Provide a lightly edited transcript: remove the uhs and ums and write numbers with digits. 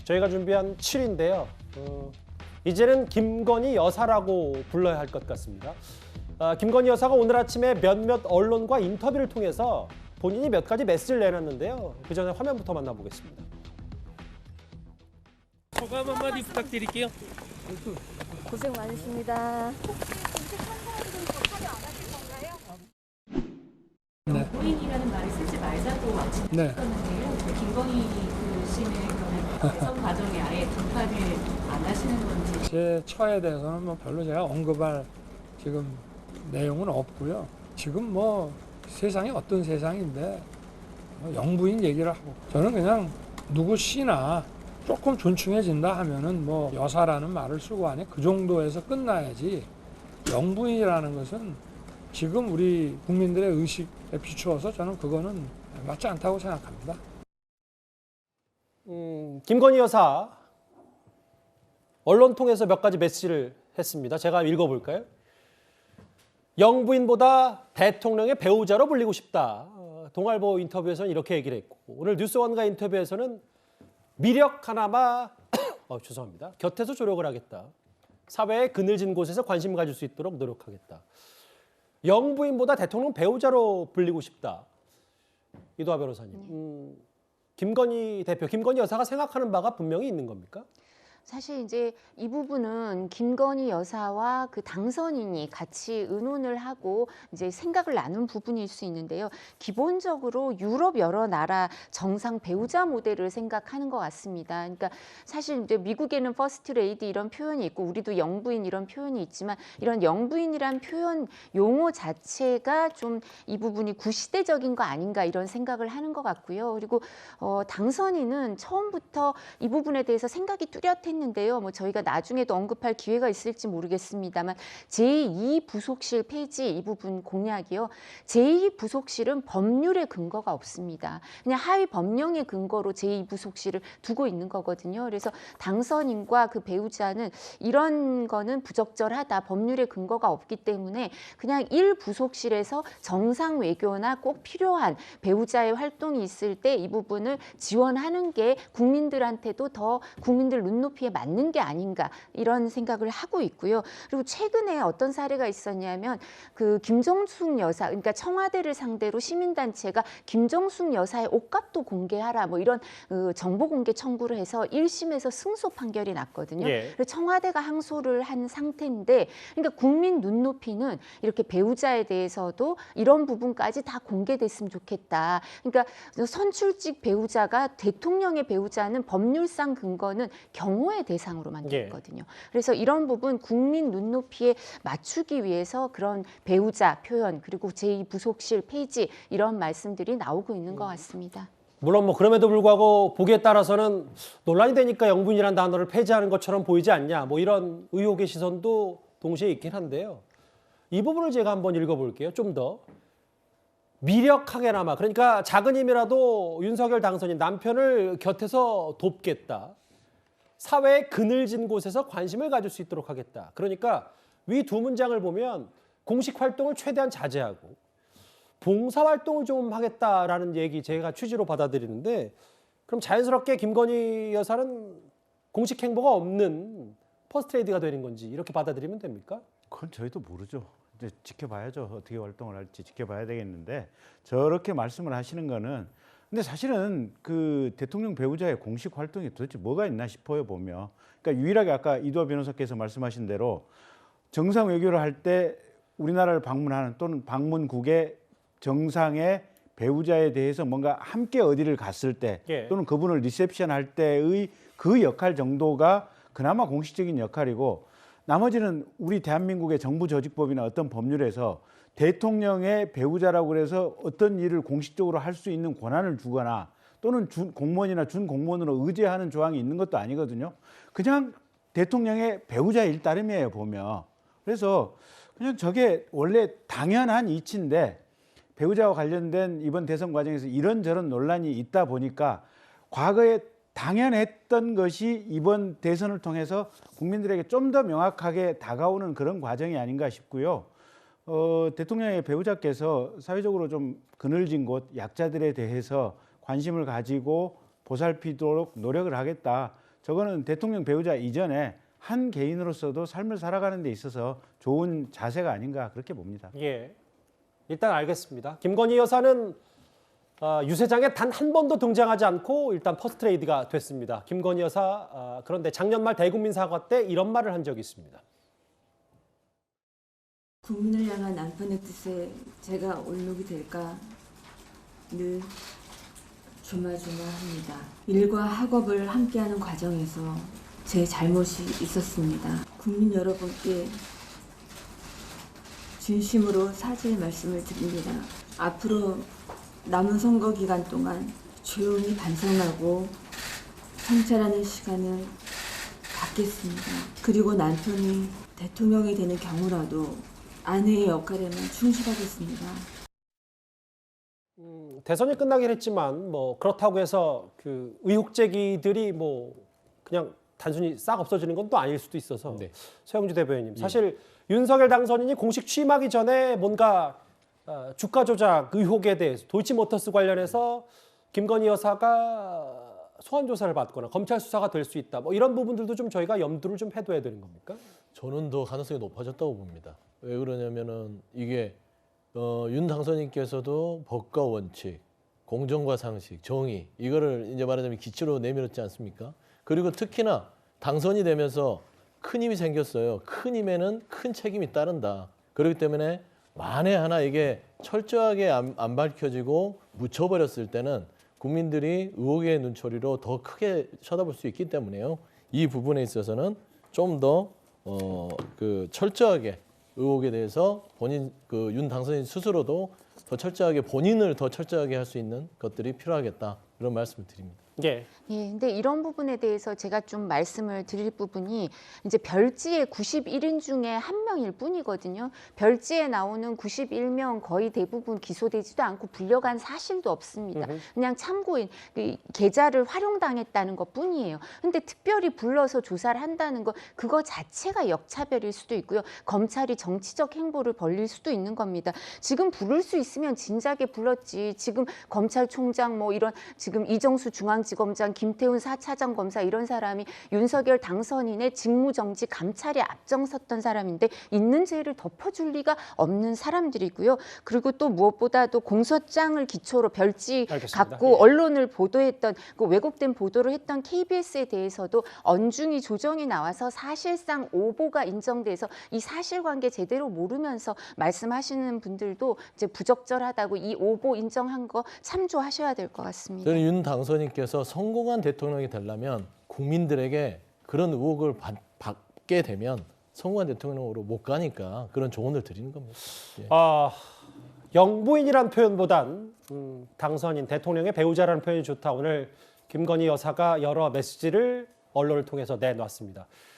저희가 준비한 7인데요. 이제는 김건희 여사라고 불러야 할 것 같습니다. 김건희 여사가 오늘 아침에 몇몇 언론과 인터뷰를 통해서 본인이 몇 가지 메시지를 내놨는데요. 그 전에 화면부터 만나보겠습니다. 소감 한마디 부탁드릴게요. 고생 많으십니다. 고인이라는 말을 쓰지 말자고 하셨는데요. 김건희 씨는 그러면 대선 과정에 아예 등판을 안 하시는 건지. 제 처에 대해서는 뭐 별로 제가 언급할 지금 내용은 없고요. 지금 뭐 세상이 어떤 세상인데 뭐 영부인 얘기를 하고 저는 그냥 누구 씨나 조금 존중해진다 하면은 뭐 여사라는 말을 쓰고 하니 그 정도에서 끝나야지 영부인이라는 것은 지금 우리 국민들의 의식에 비추어서 저는 그거는 맞지 않다고 생각합니다. 김건희 여사 언론 통해서 몇 가지 메시지를 했습니다. 제가 읽어볼까요? 영부인보다 대통령의 배우자로 불리고 싶다. 동아일보 인터뷰에서는 이렇게 얘기를 했고 오늘 뉴스원과 인터뷰에서는 미력 하나마 죄송합니다. 곁에서 조력을 하겠다. 사회의 그늘진 곳에서 관심 가질 수 있도록 노력하겠다. 영부인보다 대통령 배우자로 불리고 싶다. 이도하 변호사님. 김건희 대표, 김건희 여사가 생각하는 바가 분명히 있는 겁니까? 사실 이제 이 부분은 김건희 여사와 그 당선인이 같이 의논을 하고 이제 생각을 나눈 부분일 수 있는데요. 기본적으로 유럽 여러 나라 정상 배우자 모델을 생각하는 것 같습니다. 그러니까 사실 이제 미국에는 퍼스트 레이디 이런 표현이 있고 우리도 영부인 이런 표현이 있지만 이런 영부인이란 표현 용어 자체가 좀 이 부분이 구시대적인 거 아닌가 이런 생각을 하는 것 같고요. 그리고 당선인은 처음부터 이 부분에 대해서 생각이 뚜렷했는데요. 뭐 저희가 나중에도 언급할 기회가 있을지 모르겠습니다만 제2부속실 폐지 이 부분 공약이요. 제2부속실은 법률의 근거가 없습니다. 그냥 하위 법령의 근거로 제2부속실을 두고 있는 거거든요. 그래서 당선인과 그 배우자는 이런 거는 부적절하다. 법률의 근거가 없기 때문에 그냥 1부속실에서 정상 외교나 꼭 필요한 배우자의 활동이 있을 때 이 부분을 지원하는 게 국민들한테도 더 국민들 눈높이에 맞는 게 아닌가 이런 생각을 하고 있고요. 그리고 최근에 어떤 사례가 있었냐면 그 김정숙 여사, 그러니까 청와대를 상대로 시민단체가 김정숙 여사의 옷값도 공개하라 뭐 이런 정보 공개 청구를 해서 1심에서 승소 판결이 났거든요. 예. 그래서 청와대가 항소를 한 상태인데, 그러니까 국민 눈높이는 이렇게 배우자에 대해서도 이런 부분까지 다 공개됐으면 좋겠다. 그러니까 선출직 배우자가 대통령의 배우자는 법률상 근거는 경호의 대상으로 만들었거든요. 그래서 이런 부분 국민 눈높이에 맞추기 위해서 그런 배우자 표현 그리고 제2부속실 폐지 이런 말씀들이 나오고 있는 것 같습니다. 물론 뭐 그럼에도 불구하고 보기에 따라서는 논란이 되니까 영부인이라는 단어를 폐지하는 것처럼 보이지 않냐 뭐 이런 의혹의 시선도 동시에 있긴 한데요. 이 부분을 제가 한번 읽어볼게요. 좀 더 미력하게나마 그러니까 작은 힘이라도 윤석열 당선인 남편을 곁에서 돕겠다. 사회의 그늘진 곳에서 관심을 가질 수 있도록 하겠다. 그러니까 위 두 문장을 보면 공식 활동을 최대한 자제하고 봉사활동을 좀 하겠다라는 얘기 제가 취지로 받아들이는데 그럼 자연스럽게 김건희 여사는 공식 행보가 없는 퍼스트레이디가 되는 건지 이렇게 받아들이면 됩니까? 그건 저희도 모르죠. 이제 지켜봐야죠. 어떻게 활동을 할지 지켜봐야 되겠는데 저렇게 말씀을 하시는 거는 근데 사실은 그 대통령 배우자의 공식 활동이 도대체 뭐가 있나 싶어요, 보면. 그러니까 유일하게 아까 이도하 변호사께서 말씀하신 대로 정상 외교를 할 때 우리나라를 방문하는 또는 방문국의 정상의 배우자에 대해서 뭔가 함께 어디를 갔을 때 또는 그분을 리셉션 할 때의 그 역할 정도가 그나마 공식적인 역할이고 나머지는 우리 대한민국의 정부 조직법이나 어떤 법률에서 대통령의 배우자라고 그래서 어떤 일을 공식적으로 할 수 있는 권한을 주거나 또는 공무원이나 준공무원으로 의제하는 조항이 있는 것도 아니거든요. 그냥 대통령의 배우자일 따름이에요, 보면. 그래서 그냥 저게 원래 당연한 이치인데 배우자와 관련된 이번 대선 과정에서 이런저런 논란이 있다 보니까 과거에 당연했던 것이 이번 대선을 통해서 국민들에게 좀 더 명확하게 다가오는 그런 과정이 아닌가 싶고요. 대통령의 배우자께서 사회적으로 좀 그늘진 곳, 약자들에 대해서 관심을 가지고 보살피도록 노력을 하겠다. 저거는 대통령 배우자 이전에 한 개인으로서도 삶을 살아가는 데 있어서 좋은 자세가 아닌가 그렇게 봅니다. 예, 일단 알겠습니다. 김건희 여사는 유세장에 단 한 번도 등장하지 않고 일단 퍼스트레이디가 됐습니다. 김건희 여사 그런데 작년 말 대국민 사과 때 이런 말을 한 적이 있습니다. 국민을 향한 남편의 뜻에 제가 올록이 될까 늘 조마조마합니다. 일과 학업을 함께하는 과정에서 제 잘못이 있었습니다. 국민 여러분께 진심으로 사죄의 말씀을 드립니다. 앞으로 남은 선거 기간 동안 조용히 반성하고 성찰하는 시간을 갖겠습니다. 그리고 남편이 대통령이 되는 경우라도 아내의 역할에만 충실하겠습니다. 대선이 끝나긴 했지만 뭐 그렇다고 해서 그 의혹 제기들이 뭐 그냥 단순히 싹 없어지는 건 또 아닐 수도 있어서 서영주 대변인님 사실 윤석열 당선인이 공식 취임하기 전에 뭔가 주가 조작 의혹에 대해서 도이치모터스 관련해서 김건희 여사가 소환 조사를 받거나 검찰 수사가 될 수 있다. 뭐 이런 부분들도 좀 저희가 염두를 좀 해둬야 되는 겁니까? 저는 더 가능성이 높아졌다고 봅니다. 왜 그러냐면은 이게 윤 당선인께서도 법과 원칙, 공정과 상식, 정의 이거를 이제 말하자면 기초로 내밀었지 않습니까? 그리고 특히나 당선이 되면서 큰 힘이 생겼어요. 큰 힘에는 큰 책임이 따른다. 그렇기 때문에 만에 하나 이게 철저하게 안 밝혀지고 묻혀버렸을 때는 국민들이 의혹의 눈초리로 더 크게 쳐다볼 수 있기 때문에요. 이 부분에 있어서는 좀 더 그 철저하게 의혹에 대해서 본인 그 윤 당선인 스스로도 더 철저하게 본인을 더 철저하게 할 수 있는 것들이 필요하겠다 그런 말씀을 드립니다. 예. 예, 근데 이런 부분에 대해서 제가 좀 말씀을 드릴 부분이 이제 별지의 91인 중에 한 명일 뿐이거든요. 별지에 나오는 91명 거의 대부분 기소되지도 않고 불려간 사실도 없습니다. 그냥 참고인 그 계좌를 활용당했다는 것 뿐이에요. 근데 특별히 불러서 조사를 한다는 거 그거 자체가 역차별일 수도 있고요. 검찰이 정치적 행보를 벌릴 수도 있는 겁니다. 지금 부를 수 있으면 진작에 불렀지. 지금 검찰총장 뭐 이런 지금 이정수 중앙지검장 김태훈 4차장 검사 이런 사람이 윤석열 당선인의 직무정지 감찰에 앞장섰던 사람인데 있는 죄를 덮어줄 리가 없는 사람들이고요. 그리고 또 무엇보다도 공소장을 기초로 별지 알겠습니다. 갖고 예. 언론을 보도했던 그 왜곡된 보도를 했던 KBS에 대해서도 언중이 조정이 나와서 사실상 오보가 인정돼서 이 사실관계 제대로 모르면서 말씀하시는 분들도 이제 부적절하다고 이 오보 인정한 거 참조하셔야 될 것 같습니다. 저는 윤 당선인께서 성공한 대통령이 되려면 국민들에게 그런 의혹을 받게 되면 성공한 대통령으로 못 가니까 그런 조언을 드리는 겁니다. 예. 영부인이란 표현보단 당선인 대통령의 배우자라는 표현이 좋다. 오늘 김건희 여사가 여러 메시지를 언론을 통해서 내놨습니다.